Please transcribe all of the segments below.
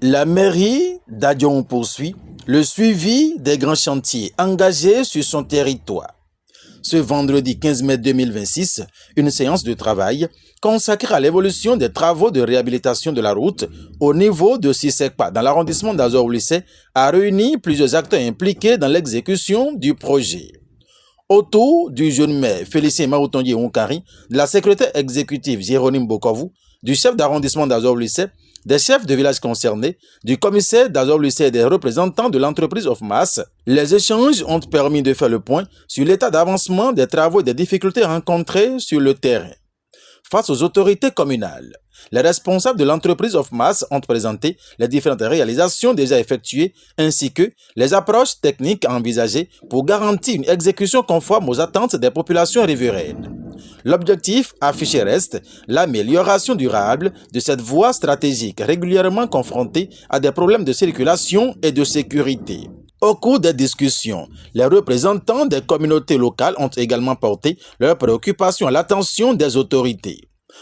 La mairie d'Adjon poursuit le suivi des grands chantiers engagés sur son territoire. Ce vendredi 15 mai 2026, une séance de travail consacrée à l'évolution des travaux de réhabilitation de la route au niveau de Sisekpa dans l'arrondissement d'Azor-Lycée a réuni plusieurs acteurs impliqués dans l'exécution du projet. Autour du jeune maire Félicien Maoutondier Onkari, de la secrétaire exécutive Jérôme Bokovou, du chef d'arrondissement d'Azor-Lycée, des chefs de village concernés, du commissaire d'Azor-Lycée et des représentants de l'entreprise Ofmas, les échanges ont permis de faire le point sur l'état d'avancement des travaux et des difficultés rencontrées sur le terrain. Face aux autorités communales, les responsables de l'entreprise Ofmas ont présenté les différentes réalisations déjà effectuées ainsi que les approches techniques envisagées pour garantir une exécution conforme aux attentes des populations riveraines. L'objectif affiché reste l'amélioration durable de cette voie stratégique régulièrement confrontée à des problèmes de circulation et de sécurité. Au cours des discussions, les représentants des communautés locales ont également porté leurs préoccupations à l'attention des autorités.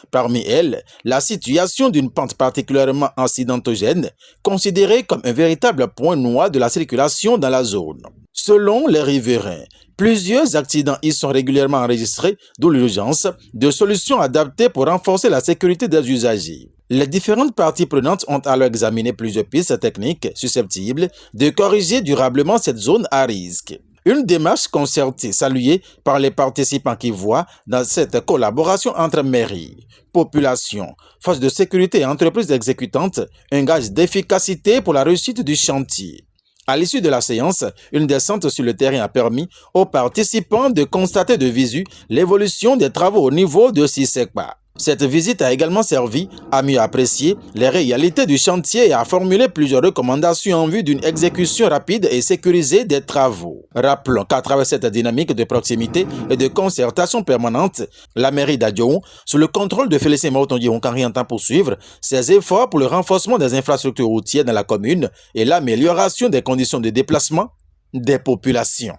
Parmi elles, la situation d'une pente particulièrement incidentogène, considérée comme un véritable point noir de la circulation dans la zone. Selon les riverains, plusieurs accidents y sont régulièrement enregistrés, d'où l'urgence de solutions adaptées pour renforcer la sécurité des usagers. Les différentes parties prenantes ont alors examiné plusieurs pistes techniques susceptibles de corriger durablement cette zone à risque. Une démarche concertée saluée par les participants qui voient dans cette collaboration entre mairie, population, forces de sécurité et entreprises exécutantes un gage d'efficacité pour la réussite du chantier. À l'issue de la séance, une descente sur le terrain a permis aux participants de constater de visu l'évolution des travaux au niveau de Sisekpa. Cette visite a également servi à mieux apprécier les réalités du chantier et à formuler plusieurs recommandations en vue d'une exécution rapide et sécurisée des travaux. Rappelons qu'à travers cette dynamique de proximité et de concertation permanente, la mairie d'Adjon, sous le contrôle de Félicien Maoutondier Onkari, entend poursuivre ses efforts pour le renforcement des infrastructures routières dans la commune et l'amélioration des conditions de déplacement des populations.